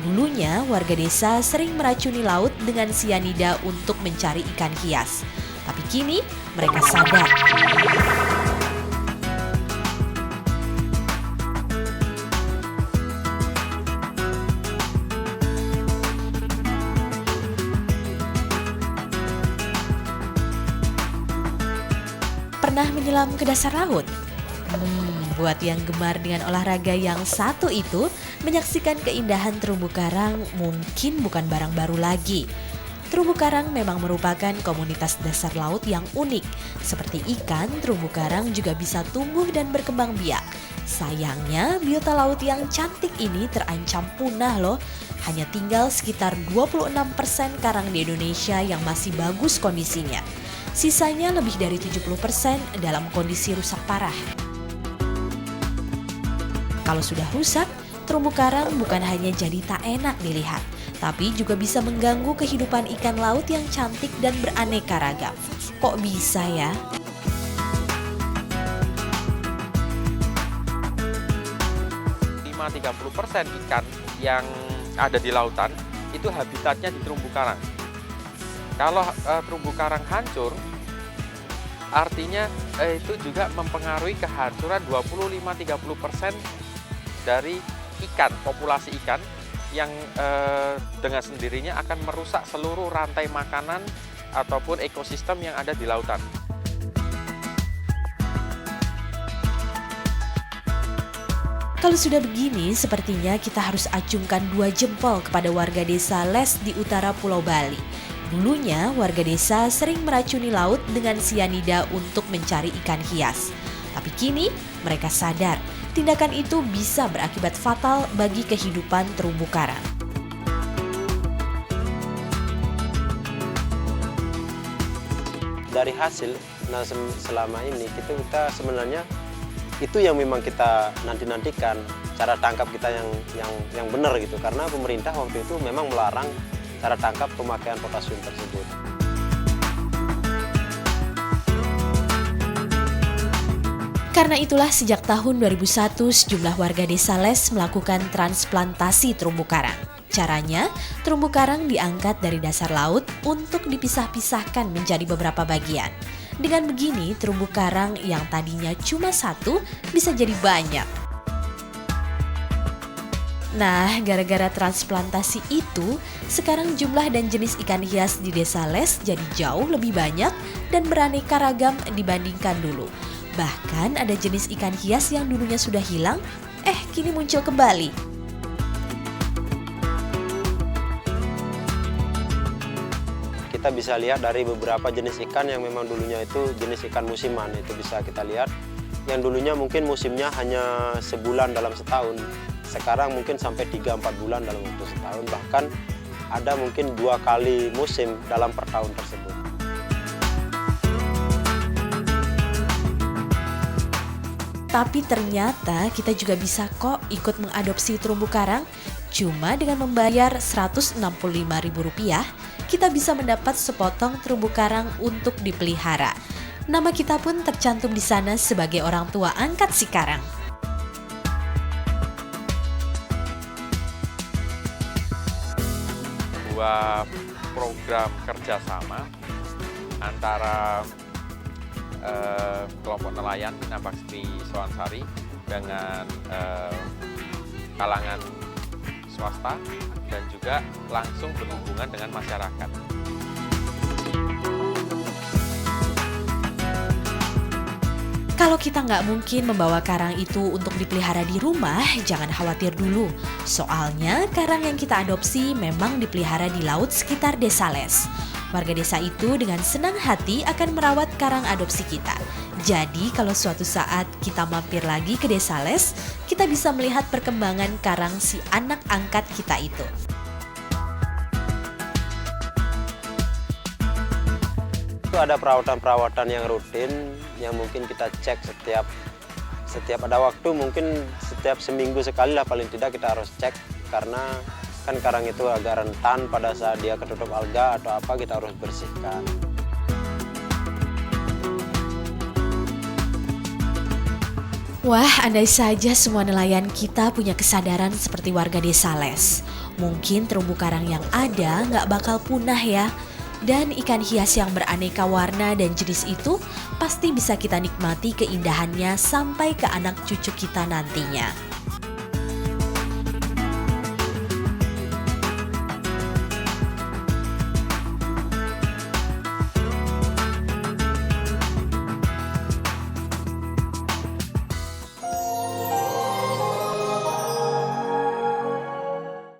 Dulunya, warga desa sering meracuni laut dengan sianida untuk mencari ikan hias. Tapi kini, mereka sadar. Pernah menyelam ke dasar laut? Buat yang gemar dengan olahraga yang satu itu, menyaksikan keindahan terumbu karang mungkin bukan barang baru lagi. Terumbu karang memang merupakan komunitas dasar laut yang unik. Seperti ikan, terumbu karang juga bisa tumbuh dan berkembang biak. Sayangnya, biota laut yang cantik ini terancam punah loh. Hanya tinggal sekitar 26% karang di Indonesia yang masih bagus kondisinya. Sisanya lebih dari 70% dalam kondisi rusak parah. Kalau sudah rusak, terumbu karang bukan hanya jadi tak enak dilihat, tapi juga bisa mengganggu kehidupan ikan laut yang cantik dan beraneka ragam. Kok bisa ya? Lima 30% ikan yang ada di lautan itu habitatnya di terumbu karang. Kalau terumbu karang hancur, artinya itu juga mempengaruhi kehancuran 25-30% dari ikan, populasi ikan yang dengan sendirinya akan merusak seluruh rantai makanan ataupun ekosistem yang ada di lautan. Kalau sudah begini, sepertinya kita harus acungkan 2 jempol kepada warga desa Les di utara Pulau Bali. Dulunya, warga desa sering meracuni laut dengan sianida untuk mencari ikan hias. Tapi kini, mereka sadar tindakan itu bisa berakibat fatal bagi kehidupan terumbu karang. Dari hasil, selama ini kita sebenarnya itu yang memang kita nantikan, cara tangkap kita yang benar gitu. Karena pemerintah waktu itu memang melarang cara tangkap pemakaian potasium tersebut. Karena itulah sejak tahun 2001 sejumlah warga desa Les melakukan transplantasi terumbu karang. Caranya, terumbu karang diangkat dari dasar laut untuk dipisah-pisahkan menjadi beberapa bagian. Dengan begini, terumbu karang yang tadinya cuma satu bisa jadi banyak. Nah, gara-gara transplantasi itu, sekarang jumlah dan jenis ikan hias di desa Les jadi jauh lebih banyak dan beraneka ragam dibandingkan dulu. Bahkan ada jenis ikan hias yang dulunya sudah hilang, kini muncul kembali. Kita bisa lihat dari beberapa jenis ikan yang memang dulunya itu jenis ikan musiman, itu bisa kita lihat. Yang dulunya mungkin musimnya hanya sebulan dalam setahun, sekarang mungkin sampai 3-4 bulan dalam waktu setahun, bahkan ada mungkin 2 kali musim dalam per tahun tersebut. Tapi ternyata kita juga bisa kok ikut mengadopsi terumbu karang. Cuma dengan membayar Rp165.000, kita bisa mendapat sepotong terumbu karang untuk dipelihara. Nama kita pun tercantum di sana sebagai orang tua angkat si karang. Dua program kerjasama antara kelompok nelayan Bina Bakti Soansari dengan kalangan swasta dan juga langsung berhubungan dengan masyarakat. Kalau kita nggak mungkin membawa karang itu untuk dipelihara di rumah, jangan khawatir dulu. Soalnya karang yang kita adopsi memang dipelihara di laut sekitar desa Les. Warga desa itu dengan senang hati akan merawat karang adopsi kita. Jadi kalau suatu saat kita mampir lagi ke desa Les, kita bisa melihat perkembangan karang si anak angkat kita itu. Itu ada perawatan-perawatan yang rutin yang mungkin kita cek setiap ada waktu, mungkin setiap seminggu sekali lah paling tidak kita harus cek, karena kan karang itu agak rentan pada saat dia ketutup alga atau apa, kita harus bersihkan. Wah, andai saja semua nelayan kita punya kesadaran seperti warga desa Les. Mungkin terumbu karang yang ada nggak bakal punah ya. Dan ikan hias yang beraneka warna dan jenis itu pasti bisa kita nikmati keindahannya sampai ke anak cucu kita nantinya.